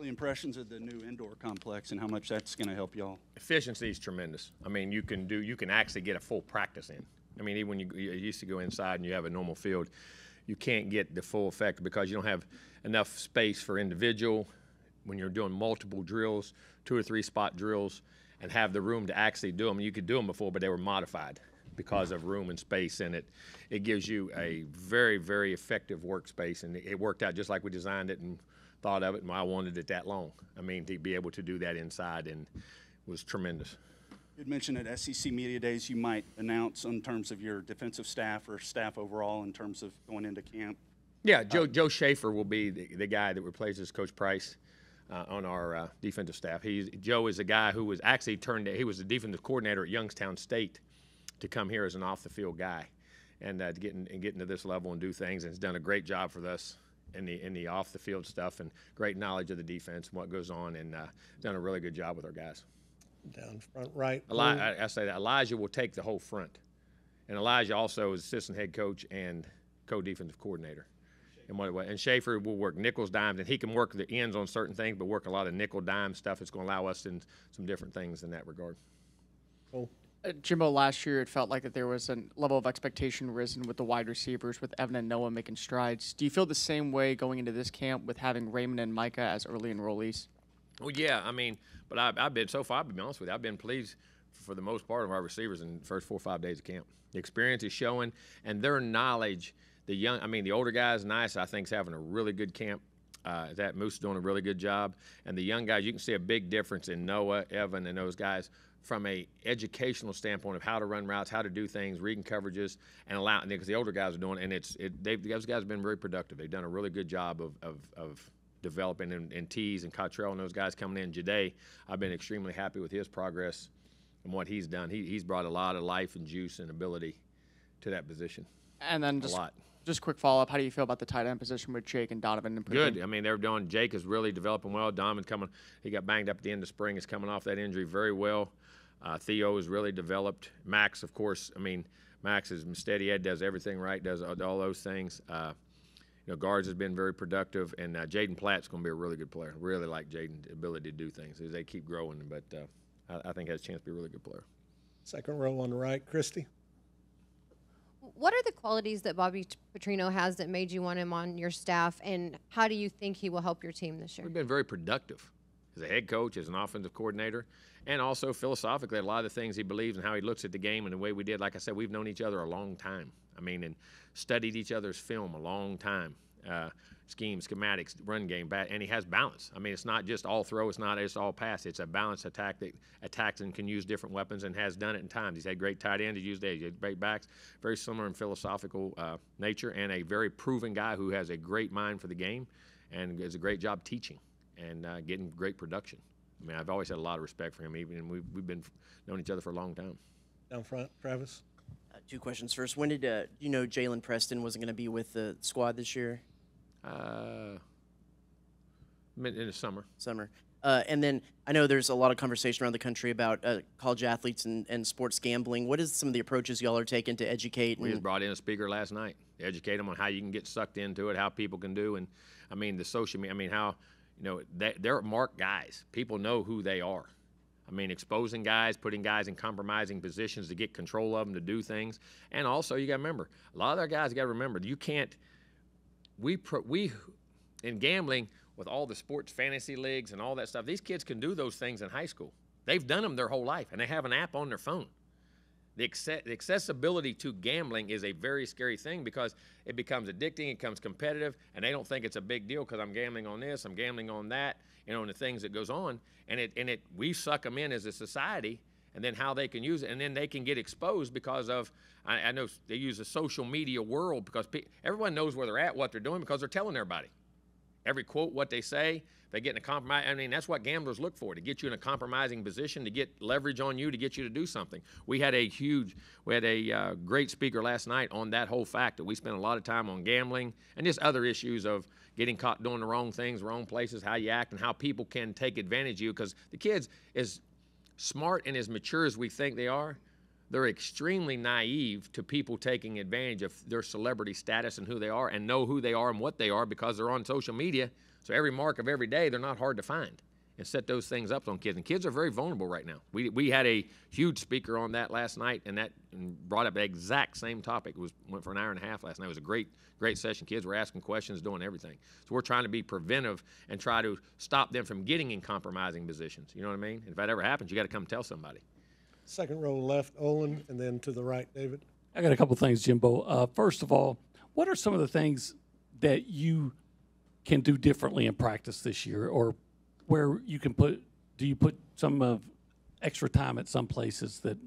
Early impressions of the new indoor complex and how much that's going to help y'all. Efficiency is tremendous. I mean, you can actually get a full practice in. I mean, even when you used to go inside and you have a normal field, you can't get the full effect because you don't have enough space for individual. When you're doing multiple drills, 2 or 3 spot drills, and have the room to actually do them. You could do them before, but they were modified because of room and space in it. It gives you a very, very effective workspace, and it worked out just like we designed it and thought of it, and I wanted it that long. I mean, to be able to do that inside and was tremendous. You had mentioned at SEC Media Days you might announce in terms of your defensive staff or staff overall in terms of going into camp. Yeah, Joe Schaefer will be the guy that replaces Coach Price on our defensive staff. Joe is a guy who was actually he was the defensive coordinator at Youngstown State to come here as an off-the-field guy and to get into this level and do things, and has done a great job for us in the off-the-field stuff and great knowledge of the defense and what goes on, and done a really good job with our guys. Down front right. I say that Elijah will take the whole front, and Elijah also is assistant head coach and co-defensive coordinator. And Schaefer will work nickels, dimes, and he can work the ends on certain things, but work a lot of nickel, dime stuff. It's going to allow us in some different things in that regard. Cool. Jimbo, last year it felt like that there was a level of expectation risen with the wide receivers, with Evan and Noah making strides. Do you feel the same way going into this camp with having Raymond and Micah as early enrollees? Well, yeah, I mean, but I've been, so far, I'll be honest with you, I've been pleased for the most part of our receivers in the first 4 or 5 days of camp. The experience is showing, and their knowledge, the older guys, Nice, I think, is having a really good camp. That Moose is doing a really good job. And the young guys, you can see a big difference in Noah, Evan, and those guys from a educational standpoint of how to run routes, how to do things, reading coverages, and because the older guys are doing it, and those guys have been very productive. They've done a really good job of developing and Tees and Cottrell and those guys coming in. Jade, I've been extremely happy with his progress and what he's done. He's brought a lot of life and juice and ability to that position. And then just quick follow-up, how do you feel about the tight end position with Jake and Donovan? Good. I mean, Jake is really developing well. Donovan he got banged up at the end of spring, is coming off that injury very well. Theo has really developed. Max, of course, Max is steady Ed, does everything right, does all those things. Guards has been very productive, and Jaden Platt's going to be a really good player. Really like Jaden's ability to do things as they keep growing, but I think has a chance to be a really good player. Second row on the right, Christy. What are the qualities that Bobby Petrino has that made you want him on your staff, and how do you think he will help your team this year? We've been very productive as a head coach, as an offensive coordinator, and also philosophically, a lot of the things he believes and how he looks at the game and the way we did. Like I said, we've known each other a long time. And studied each other's film a long time. Scheme, schematics, run game, and he has balance. It's not just all throw, it's not just all pass. It's a balanced attack that attacks and can use different weapons and has done it in times. He's had great tight ends, he had great backs, very similar in philosophical nature, and a very proven guy who has a great mind for the game and does a great job teaching and getting great production. I've always had a lot of respect for him, and we've been known each other for a long time. Down front, Travis. 2 questions. First, when did you know Jalen Preston wasn't going to be with the squad this year? In the summer. And then I know there's a lot of conversation around the country about college athletes and sports gambling. What is some of the approaches y'all are taking to educate? We just brought in a speaker last night to educate them on how you can get sucked into it, how people can do, and the social media. How they're marked guys. People know who they are. Exposing guys, putting guys in compromising positions to get control of them, to do things. And also, you got to remember, a lot of their guys got to remember, you can't, we in gambling, with all the sports fantasy leagues and all that stuff, these kids can do those things in high school. They've done them their whole life, and they have an app on their phone. The accessibility to gambling is a very scary thing because it becomes addicting, it becomes competitive, and they don't think it's a big deal because I'm gambling on this, I'm gambling on that, and the things that goes on, and we suck them in as a society, and then how they can use it, and then they can get exposed because of, I know they use the social media world because everyone knows where they're at, what they're doing, because they're telling everybody. Every quote, what they say, they get in a compromise. That's what gamblers look for, to get you in a compromising position, to get leverage on you, to get you to do something. We had a great speaker last night on that whole fact that we spent a lot of time on gambling and just other issues of getting caught doing the wrong things, wrong places, how you act, and how people can take advantage of you. Because the kids, as smart and as mature as we think they are, they're extremely naive to people taking advantage of their celebrity status and who they are, and know who they are and what they are because they're on social media. So every mark of every day, they're not hard to find, and set those things up on kids. And kids are very vulnerable right now. We had a huge speaker on that last night, and brought up the exact same topic. Went for an hour and a half last night. It was a great session. Kids were asking questions, doing everything. So we're trying to be preventive and try to stop them from getting in compromising positions. You know what I mean? And if that ever happens, you got to come tell somebody. Second row left, Olin, and then to the right, David. I got a couple things, Jimbo. First of all, what are some of the things that you can do differently in practice this year, or where you can do you put some of extra time at some places that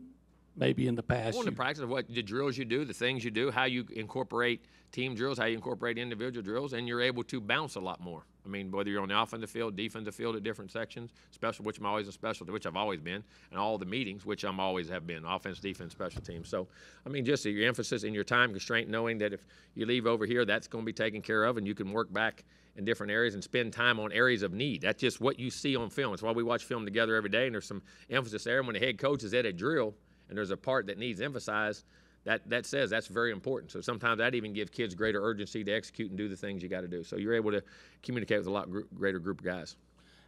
maybe in the past? Going to practice what the drills you do, the things you do, how you incorporate team drills, how you incorporate individual drills, and you're able to bounce a lot more. I mean, whether you're on the offensive field, defensive field at different sections, special, which I'm always a specialty, which I've always been, and all the meetings, which I'm always have been, offense, defense, special teams. So, I mean, just your emphasis and your time constraint, knowing that if you leave over here, that's going to be taken care of, and you can work back in different areas and spend time on areas of need. That's just what you see on film. It's why we watch film together every day, and there's some emphasis there. And when the head coach is at a drill and there's a part that needs emphasized, that says that's very important. So sometimes that even gives kids greater urgency to execute and do the things you got to do. So you're able to communicate with a lot greater group of guys.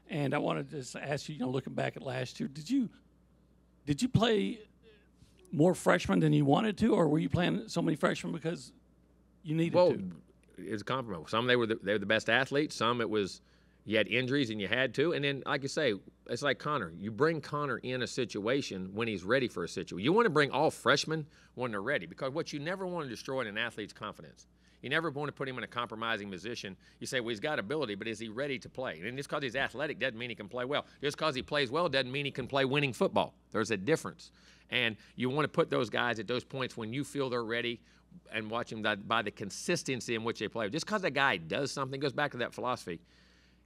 And I wanted to just ask you, looking back at last year, did you play more freshmen than you wanted to, or were you playing so many freshmen because you needed to? It's a compromise. Some they were the best athletes. Some it was you had injuries and you had to. And then, like you say, it's like Connor. You bring Connor in a situation when he's ready for a situation. You want to bring all freshmen when they're ready, because what you never want to destroy in an athlete's confidence. You never want to put him in a compromising position. You say, well, he's got ability, but is he ready to play? And just because he's athletic doesn't mean he can play well. Just because he plays well doesn't mean he can play winning football. There's a difference. And you want to put those guys at those points when you feel they're ready, and watch them by the consistency in which they play. Just because a guy does something, goes back to that philosophy.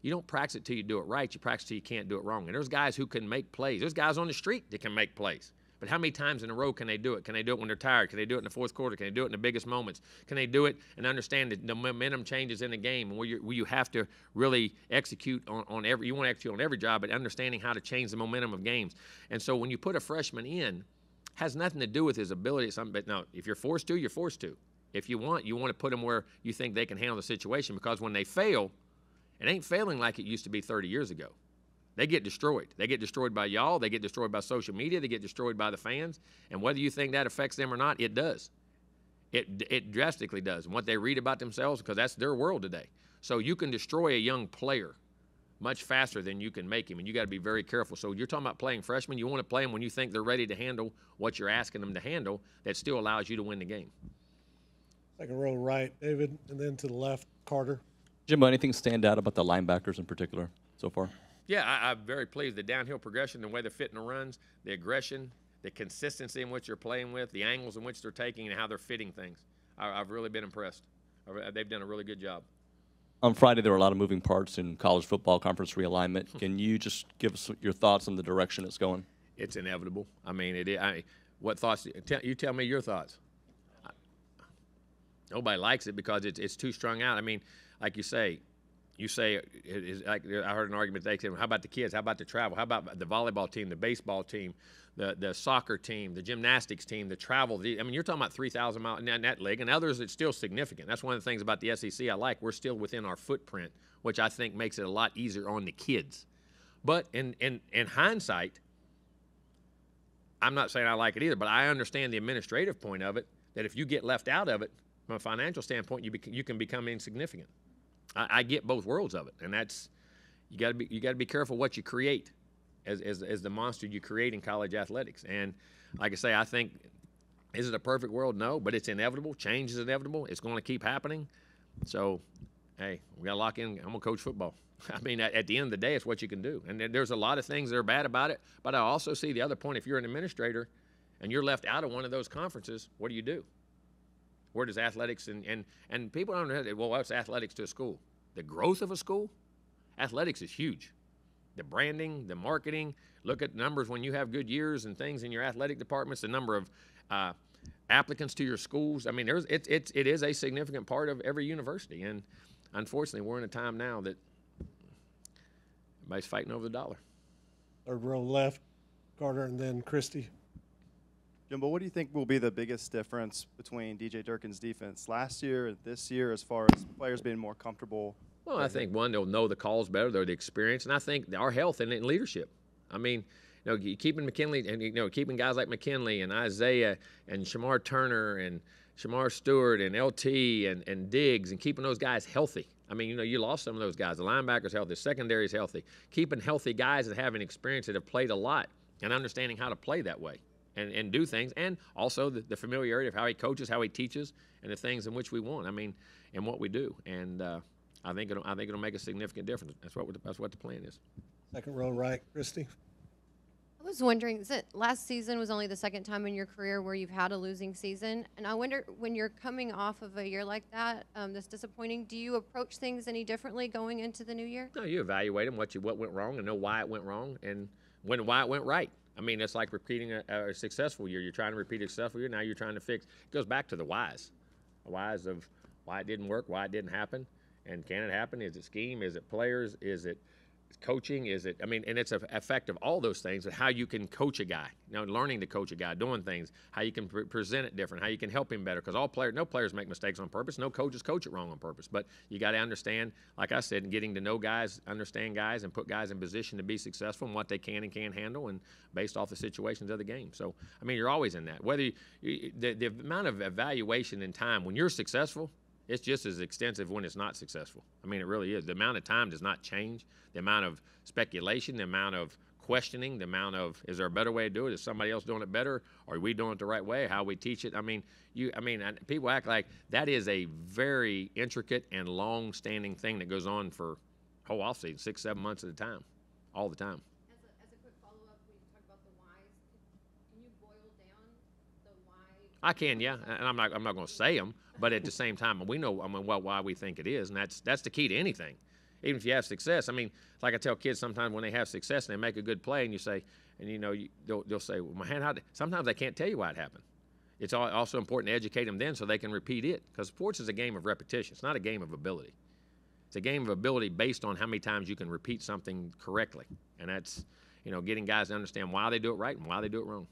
You don't practice it till you do it right. You practice till you can't do it wrong. And there's guys who can make plays. There's guys on the street that can make plays. But how many times in a row can they do it? Can they do it when they're tired? Can they do it in the fourth quarter? Can they do it in the biggest moments? Can they do it and understand that the momentum changes in the game, and where you have to really execute on every – you want to execute on every job, but understanding how to change the momentum of games. And so when you put a freshman in, has nothing to do with his ability. But no, if you're forced to, you're forced to. If you want to put them where you think they can handle the situation, because when they fail, it ain't failing like it used to be 30 years ago. They get destroyed. They get destroyed by y'all. They get destroyed by social media. They get destroyed by the fans. And whether you think that affects them or not, it does. It drastically does. And what they read about themselves, because that's their world today. So you can destroy a young player much faster than you can make him, and you got to be very careful. So you're talking about playing freshmen. You want to play them when you think they're ready to handle what you're asking them to handle. That still allows you to win the game. Second row right, David, and then to the left, Carter. Jimbo, anything stand out about the linebackers in particular so far? Yeah, I'm very pleased. The downhill progression, the way they're fitting the runs, the aggression, the consistency in which they're playing with, the angles in which they're taking, and how they're fitting things. I've really been impressed. They've done a really good job. On Friday, there were a lot of moving parts in college football conference realignment. Can you just give us your thoughts on the direction it's going? It's inevitable. I mean, what thoughts? You tell me your thoughts. Nobody likes it because it's too strung out. I mean, like you say, like I heard an argument today saying, how about the kids? How about the travel? How about the volleyball team, the baseball team, the soccer team, the gymnastics team, the travel? I mean, you're talking about 3,000 miles in that league, and others it's still significant. That's one of the things about the SEC I like. We're still within our footprint, which I think makes it a lot easier on the kids. But in hindsight, I'm not saying I like it either, but I understand the administrative point of it, that if you get left out of it, from a financial standpoint, you can become insignificant. I get both worlds of it, and that's you got to be careful what you create as the monster you create in college athletics. And like I say, I think, is it a perfect world? No, but it's inevitable. Change is inevitable. It's going to keep happening. So, hey, we got to lock in. I'm going to coach football. I mean, at the end of the day, it's what you can do. And there's a lot of things that are bad about it, but I also see the other point. If you're an administrator and you're left out of one of those conferences, what do? Where does athletics and people don't know, well, what's athletics to a school? The growth of a school? Athletics is huge. The branding, the marketing, look at numbers when you have good years and things in your athletic departments, the number of applicants to your schools. I mean, it is a significant part of every university. And unfortunately, we're in a time now that everybody's fighting over the dollar. Third row left, Carter, and then Christie. Jimbo, what do you think will be the biggest difference between DJ Durkin's defense last year and this year as far as players being more comfortable Well, I think one, they'll know the calls better, they're the experience, and I think our health and leadership. I mean, keeping McKinley and keeping guys like McKinley and Isaiah and Shamar Turner and Shamar Stewart and LT and Diggs and keeping those guys healthy. I mean, you lost some of those guys. The linebackers healthy, the secondary is healthy. Keeping healthy guys that having experience that have played a lot and understanding how to play that way and do things, and also the familiarity of how he coaches, how he teaches, and the things in which we want. I mean, and what we do. And I think it'll make a significant difference. That's what the plan is. Second row right, Christy. I was wondering, last season was only the second time in your career where you've had a losing season, and I wonder, when you're coming off of a year like that, that's disappointing, do you approach things any differently going into the new year? No, you evaluate them, what went wrong, and know why it went wrong, and why it went right. I mean, it's like repeating a successful year. You're trying to repeat a successful year. Now you're trying to fix. It goes back to the whys of why it didn't work, why it didn't happen, and can it happen? Is it scheme? Is it players? Is it coaching? Is it? I mean, and it's an effect of all those things. But how you can coach a guy, learning to coach a guy, doing things, how you can present it different, how you can help him better. Because no players make mistakes on purpose. No coaches coach it wrong on purpose. But you got to understand, like I said, getting to know guys, understand guys, and put guys in position to be successful and what they can and can't handle, and based off the situations of the game. So, I mean, you're always in that. Whether the amount of evaluation and time when you're successful, it's just as extensive when it's not successful. I mean, it really is. The amount of time does not change. The amount of speculation, the amount of questioning, the amount of, is there a better way to do it? Is somebody else doing it better? Are we doing it the right way? How we teach it? I mean, people act like that is a very intricate and long-standing thing that goes on for whole offseason, 6-7 months at a time, all the time. As a quick follow-up, when you talk about the whys, can you boil down the why? I can, yeah, and I'm not going to say them, but at the same time, we know why we think it is, and that's the key to anything. Even if you have success, I mean, it's like I tell kids sometimes when they have success and they make a good play, and you say, and they'll say, well, man, sometimes they can't tell you why it happened. It's also important to educate them then so they can repeat it, because sports is a game of repetition. It's not a game of ability. It's a game of ability based on how many times you can repeat something correctly, and that's getting guys to understand why they do it right and why they do it wrong.